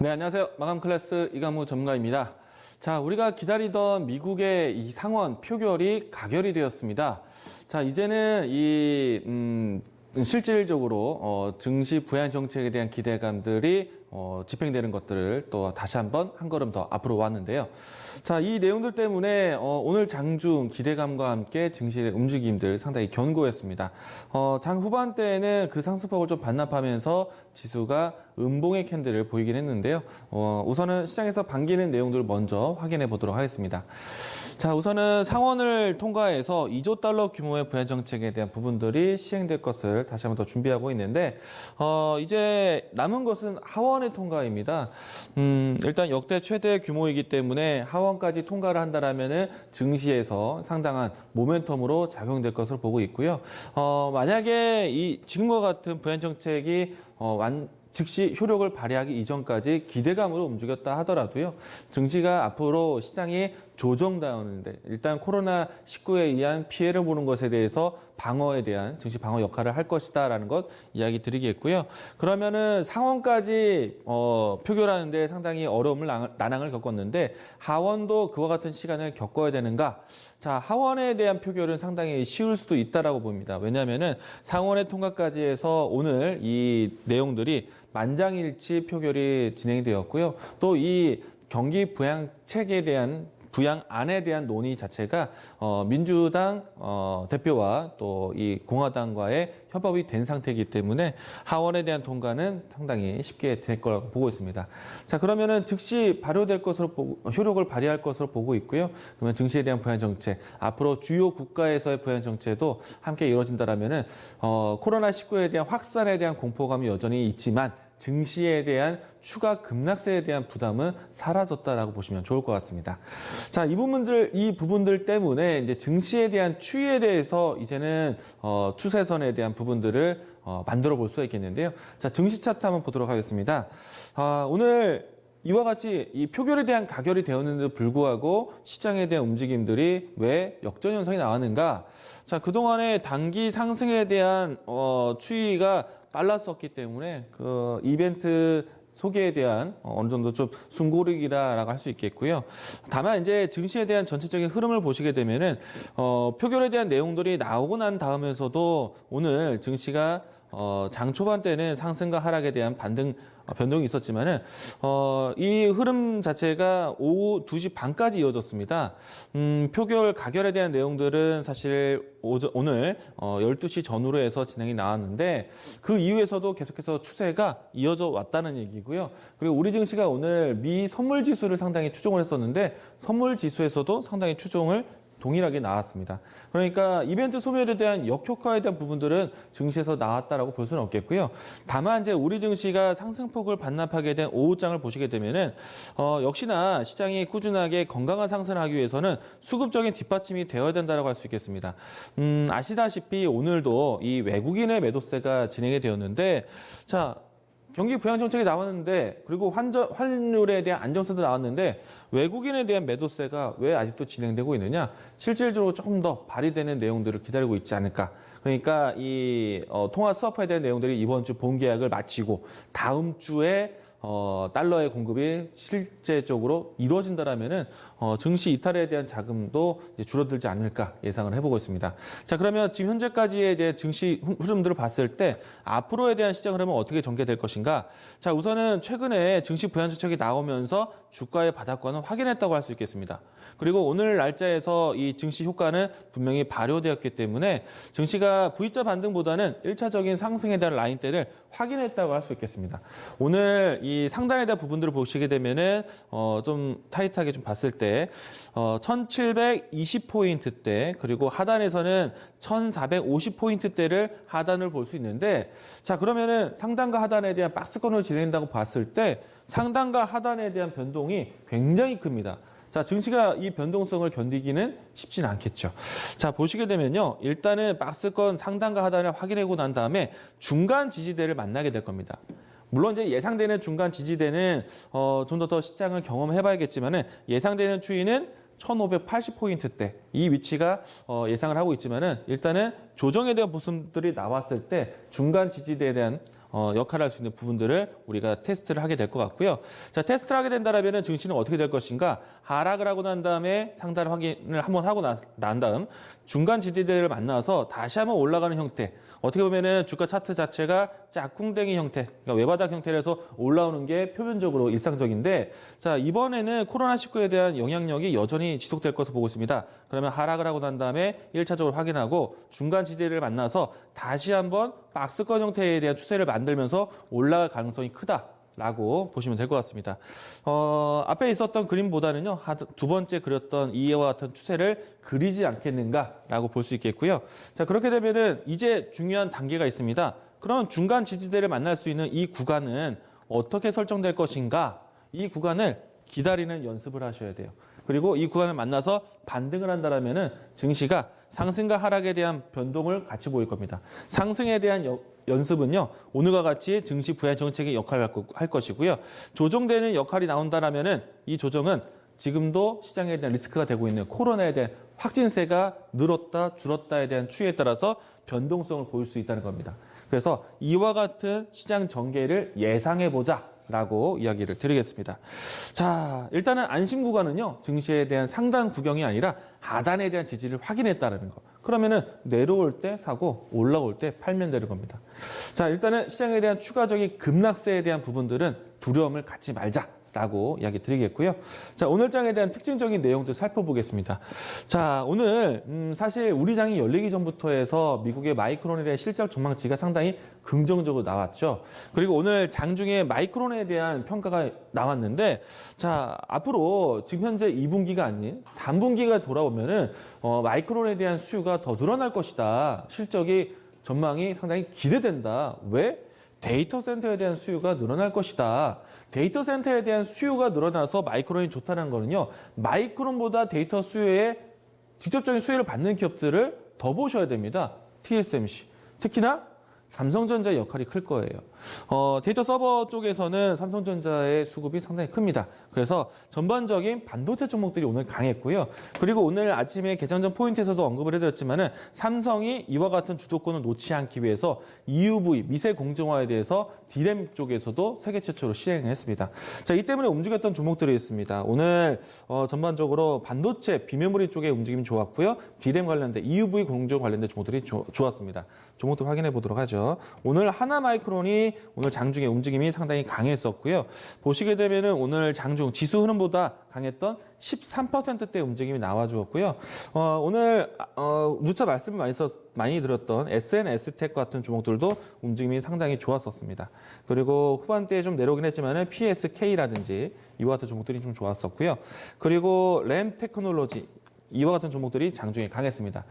네, 안녕하세요. 마감 클래스 이강무 전문가입니다. 자, 우리가 기다리던 미국의 이 상원 표결이 가결이 되었습니다. 자, 이제는 실질적으로 증시 부양 정책에 대한 기대감들이 집행되는 것들을 또 다시 한번 한 걸음 더 앞으로 왔는데요. 자, 이 내용들 때문에 오늘 장중 기대감과 함께 증시의 움직임들 상당히 견고했습니다. 장 후반대에는 그 상승폭을 좀 반납하면서 지수가 음봉의 캔들을 보이긴 했는데요. 우선은 시장에서 반기는 내용들을 먼저 확인해 보도록 하겠습니다. 자, 우선은 상원을 통과해서 2조 달러 규모의 부양 정책에 대한 부분들이 시행될 것을 다시 한번 더 준비하고 있는데, 이제 남은 것은 하원의 통과입니다. 일단 역대 최대 규모이기 때문에 하원까지 통과를 한다라면은 증시에서 상당한 모멘텀으로 작용될 것으로 보고 있고요. 만약에 지금과 같은 부양 정책이 즉시 효력을 발휘하기 이전까지 기대감으로 움직였다 하더라도요. 증시가 앞으로 시장이 조정당하는데 일단 코로나19에 의한 피해를 보는 것에 대해서 방어에 대한 증시 방어 역할을 할 것이다라는 것 이야기 드리겠고요. 그러면은 상원까지 표결하는데 상당히 어려움을 난항을 겪었는데 하원도 그와 같은 시간을 겪어야 되는가? 자, 하원에 대한 표결은 상당히 쉬울 수도 있다라고 봅니다. 왜냐하면은 상원의 통과까지 해서 오늘 이 내용들이 만장일치 표결이 진행되었고요. 또 이 경기 부양책에 대한 부양안에 대한 논의 자체가 민주당 대표와 또 이 공화당과의 협업이 된 상태이기 때문에 하원에 대한 통과는 상당히 쉽게 될 거라고 보고 있습니다. 자, 그러면은 즉시 발효될 것으로 효력을 발휘할 것으로 보고 있고요. 그러면 증시에 대한 부양 정책, 앞으로 주요 국가에서의 부양 정책도 함께 이루어진다라면은 코로나19에 대한 확산에 대한 공포감이 여전히 있지만 증시에 대한 추가 급락세에 대한 부담은 사라졌다라고 보시면 좋을 것 같습니다. 자, 이 부분들 때문에 이제 증시에 대한 추이에 대해서 이제는 추세선에 대한 부분들을 만들어 볼 수가 있겠는데요. 자, 증시 차트 한번 보도록 하겠습니다. 오늘 이와 같이 이 표결에 대한 가결이 되었는데도 불구하고 시장에 대한 움직임들이 왜 역전 현상이 나왔는가? 자, 그동안의 단기 상승에 대한 추이가 빨랐었기 때문에 그 이벤트 소개에 대한 어느 정도 좀 숨고르기라고 할 수 있겠고요. 다만 이제 증시에 대한 전체적인 흐름을 보시게 되면은 표결에 대한 내용들이 나오고 난 다음에서도 오늘 증시가 장 초반 때는 상승과 하락에 대한 변동이 있었지만은 이 흐름 자체가 오후 2시 반까지 이어졌습니다. 표결 가결에 대한 내용들은 사실 오늘 12시 전후로 해서 진행이 나왔는데 그 이후에서도 계속해서 추세가 이어져 왔다는 얘기고요. 그리고 우리 증시가 오늘 미 선물 지수를 상당히 추종을 했었는데 선물 지수에서도 상당히 추종을 동일하게 나왔습니다. 그러니까 이벤트 소멸에 대한 역효과에 대한 부분들은 증시에서 나왔다라고 볼 수는 없겠고요. 다만 이제 우리 증시가 상승폭을 반납하게 된 오후장을 보시게 되면은 역시나 시장이 꾸준하게 건강한 상승을 하기 위해서는 수급적인 뒷받침이 되어야 된다라고 할 수 있겠습니다. 아시다시피 오늘도 이 외국인의 매도세가 진행이 되었는데 자. 경기 부양 정책이 나왔는데 그리고 환율에 대한 안정성도 나왔는데 외국인에 대한 매도세가 왜 아직도 진행되고 있느냐? 실질적으로 조금 더 발휘되는 내용들을 기다리고 있지 않을까? 그러니까 이 통화 스와프에 대한 내용들이 이번 주 본계약을 마치고 다음 주에 달러의 공급이 실제적으로 이루어진다라면은 증시 이탈에 대한 자금도 이제 줄어들지 않을까 예상을 해보고 있습니다. 자, 그러면 지금 현재까지의 이제 증시 흐름들을 봤을 때 앞으로에 대한 시장 흐름은 어떻게 전개될 것인가? 자, 우선은 최근에 증시 부양 정책이 나오면서 주가의 바닥권은 확인했다고 할 수 있겠습니다. 그리고 오늘 날짜에서 이 증시 효과는 분명히 발효되었기 때문에 증시가 V자 반등보다는 1차적인 상승에 대한 라인대를 확인했다고 할 수 있겠습니다. 오늘 이 상단에 대한 부분들을 보시게 되면은 좀 타이트하게 좀 봤을 때 1720포인트대 그리고 하단에서는 1450포인트대를 하단을 볼 수 있는데 자, 그러면은 상단과 하단에 대한 박스권으로 진행된다고 봤을 때 상단과 하단에 대한 변동이 굉장히 큽니다. 자, 증시가 이 변동성을 견디기는 쉽지는 않겠죠. 자, 보시게 되면요. 일단은 박스권 상단과 하단을 확인하고 난 다음에 중간 지지대를 만나게 될 겁니다. 물론 이제 예상되는 중간 지지대는 좀 더 시장을 경험해 봐야겠지만은 예상되는 추이는 1580포인트대 이 위치가 예상을 하고 있지만은 일단은 조정에 대한 부분들이 나왔을 때 중간 지지대에 대한 역할을 할 수 있는 부분들을 우리가 테스트를 하게 될 것 같고요. 자, 테스트를 하게 된다면 증시는 어떻게 될 것인가? 하락을 하고 난 다음에 상단 확인을 한번 하고 난 다음 중간 지지대를 만나서 다시 한번 올라가는 형태. 어떻게 보면은 주가 차트 자체가 짝꿍댕이 형태, 그러니까 외바닥 형태라서 올라오는 게 표면적으로 일상적인데, 자, 이번에는 코로나19에 대한 영향력이 여전히 지속될 것으로 보고 있습니다. 그러면 하락을 하고 난 다음에 1차적으로 확인하고 중간 지지대를 만나서 다시 한번 박스권 형태에 대한 추세를 만들면서 올라갈 가능성이 크다라고 보시면 될 것 같습니다. 앞에 있었던 그림보다는요, 두 번째 그렸던 이와 같은 추세를 그리지 않겠는가라고 볼 수 있겠고요. 자, 그렇게 되면은 이제 중요한 단계가 있습니다. 그럼 중간 지지대를 만날 수 있는 이 구간은 어떻게 설정될 것인가? 이 구간을 기다리는 연습을 하셔야 돼요. 그리고 이 구간을 만나서 반등을 한다면은 증시가 상승과 하락에 대한 변동을 같이 보일 겁니다. 상승에 대한 연습은요, 오늘과 같이 증시 부양 정책의 역할을 할 것이고요. 조정되는 역할이 나온다면은 이 조정은 지금도 시장에 대한 리스크가 되고 있는 코로나에 대한 확진세가 늘었다 줄었다에 대한 추이에 따라서 변동성을 보일 수 있다는 겁니다. 그래서 이와 같은 시장 전개를 예상해보자 라고 이야기를 드리겠습니다. 자, 일단은 안심 구간은요, 증시에 대한 상단 구경이 아니라 하단에 대한 지지를 확인했다는 거. 그러면은 내려올 때 사고 올라올 때 팔면 되는 겁니다. 자, 일단은 시장에 대한 추가적인 급락세에 대한 부분들은 두려움을 갖지 말자라고 이야기 드리겠고요. 자, 오늘 장에 대한 특징적인 내용들 살펴보겠습니다. 자, 오늘 사실 우리 장이 열리기 전부터 해서 미국의 마이크론에 대한 실적 전망치가 상당히 긍정적으로 나왔죠. 그리고 오늘 장중에 마이크론에 대한 평가가 나왔는데, 자, 앞으로 지금 현재 2분기가 아닌 3분기가 돌아오면은 마이크론에 대한 수요가 더 늘어날 것이다. 실적이 전망이 상당히 기대된다. 왜? 데이터 센터에 대한 수요가 늘어날 것이다. 데이터 센터에 대한 수요가 늘어나서 마이크론이 좋다는 거는요, 마이크론보다 데이터 수요에 직접적인 수혜를 받는 기업들을 더 보셔야 됩니다. TSMC. 특히나 삼성전자의 역할이 클 거예요. 데이터 서버 쪽에서는 삼성전자의 수급이 상당히 큽니다. 그래서 전반적인 반도체 종목들이 오늘 강했고요. 그리고 오늘 아침에 개장전 포인트에서도 언급을 해드렸지만은 삼성이 이와 같은 주도권을 놓지 않기 위해서 EUV 미세 공정화에 대해서 D램 쪽에서도 세계 최초로 시행을 했습니다. 자, 이 때문에 움직였던 종목들이 있습니다. 오늘 전반적으로 반도체 비메모리 쪽의 움직임이 좋았고요. D램 관련된 EUV 공정 관련된 종목들이 좋았습니다. 종목들 확인해 보도록 하죠. 오늘 하나마이크론이 오늘 장중에 움직임이 상당히 강했었고요. 보시게 되면은 오늘 장중 지수 흐름보다 강했던 13%대 움직임이 나와주었고요. 오늘 누차 말씀을 많이 드렸던 SNS텍 같은 종목들도 움직임이 상당히 좋았었습니다. 그리고 후반대에 좀 내려오긴 했지만은 PSK라든지 이와 같은 종목들이 좀 좋았었고요. 그리고 램 테크놀로지 이와 같은 종목들이 장중에 강했습니다.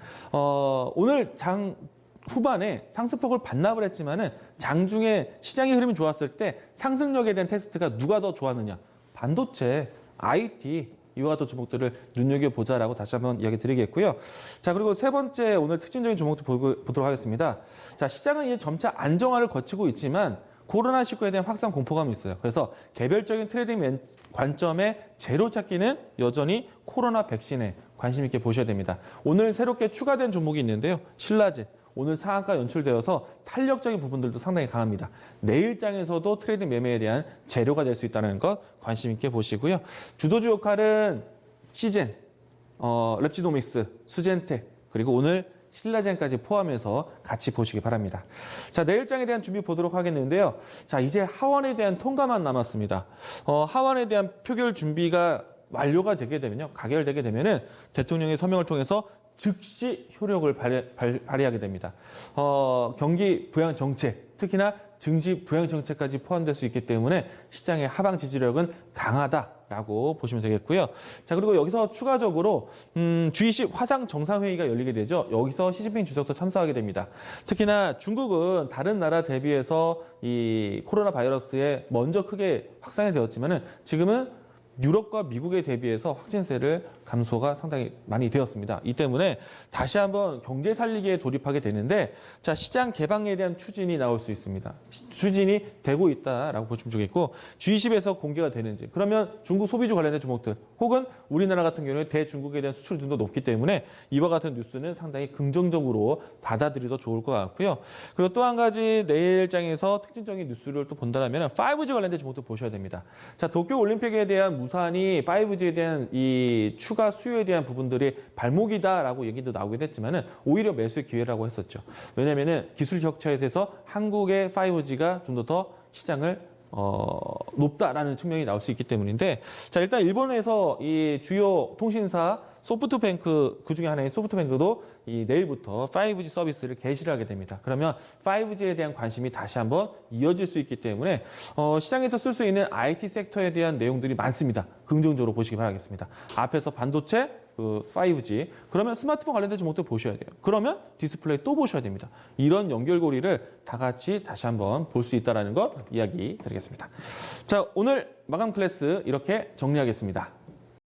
오늘 장 후반에 상승폭을 반납을 했지만은 장중에 시장의 흐름이 좋았을 때 상승력에 대한 테스트가 누가 더 좋았느냐? 반도체, IT 이와 같은 종목들을 눈여겨보자라고 다시 한번 이야기 드리겠고요. 자, 그리고 세 번째 오늘 특징적인 종목도 보도록 하겠습니다. 자, 시장은 이제 점차 안정화를 거치고 있지만 코로나19에 대한 확산 공포감이 있어요. 그래서 개별적인 트레이딩 관점의 제로 찾기는 여전히 코로나 백신에 관심 있게 보셔야 됩니다. 오늘 새롭게 추가된 종목이 있는데요. 신라젠. 오늘 상한가 연출되어서 탄력적인 부분들도 상당히 강합니다. 내일장에서도 트레이딩 매매에 대한 재료가 될 수 있다는 것 관심 있게 보시고요. 주도주 역할은 시젠, 랩지노믹스, 수젠텍, 그리고 오늘 신라젠까지 포함해서 같이 보시기 바랍니다. 자, 내일장에 대한 준비 보도록 하겠는데요. 자, 이제 하원에 대한 통과만 남았습니다. 하원에 대한 표결 준비가 완료가 되게 되면요. 가결되게 되면은 대통령의 서명을 통해서 즉시 효력을 발휘하게 됩니다. 경기 부양 정책, 특히나 증시 부양 정책까지 포함될 수 있기 때문에 시장의 하방 지지력은 강하다라고 보시면 되겠고요. 자, 그리고 여기서 추가적으로 G20 화상 정상회의가 열리게 되죠. 여기서 시진핑 주석도 참석하게 됩니다. 특히나 중국은 다른 나라 대비해서 이 코로나 바이러스에 먼저 크게 확산이 되었지만은 지금은 유럽과 미국에 대비해서 확진세를 감소가 상당히 많이 되었습니다. 이 때문에 다시 한번 경제 살리기에 돌입하게 되는데 자, 시장 개방에 대한 추진이 나올 수 있습니다. 추진이 되고 있다라고 보시면 좋겠고 G20에서 공개가 되는지 그러면 중국 소비주 관련된 종목들 혹은 우리나라 같은 경우에 대중국에 대한 수출 등도 높기 때문에 이와 같은 뉴스는 상당히 긍정적으로 받아들여도 좋을 것 같고요. 그리고 또 한 가지 내일장에서 특징적인 뉴스를 또 본다면 5G 관련된 종목도 보셔야 됩니다. 자, 도쿄 올림픽에 대한 무산이 5G에 대한 이 추가 수요에 대한 부분들이 발목이다라고 얘기도 나오긴 했지만은 오히려 매수의 기회라고 했었죠. 왜냐면은 기술 격차에서 한국의 5G가 좀 더 시장을 높다라는 측면이 나올 수 있기 때문인데 자, 일단 일본에서 이 주요 통신사 소프트뱅크 그중에 하나인 소프트뱅크도 이 내일부터 5G 서비스를 개시를 하게 됩니다. 그러면 5G에 대한 관심이 다시 한번 이어질 수 있기 때문에 시장에서 쓸 수 있는 IT 섹터에 대한 내용들이 많습니다. 긍정적으로 보시기 바라겠습니다. 앞에서 반도체, 5G 그러면 스마트폰 관련된 종목들 보셔야 돼요. 그러면 디스플레이 또 보셔야 됩니다. 이런 연결고리를 다 같이 다시 한번 볼 수 있다는 것 이야기 드리겠습니다. 자, 오늘 마감 클래스 이렇게 정리하겠습니다.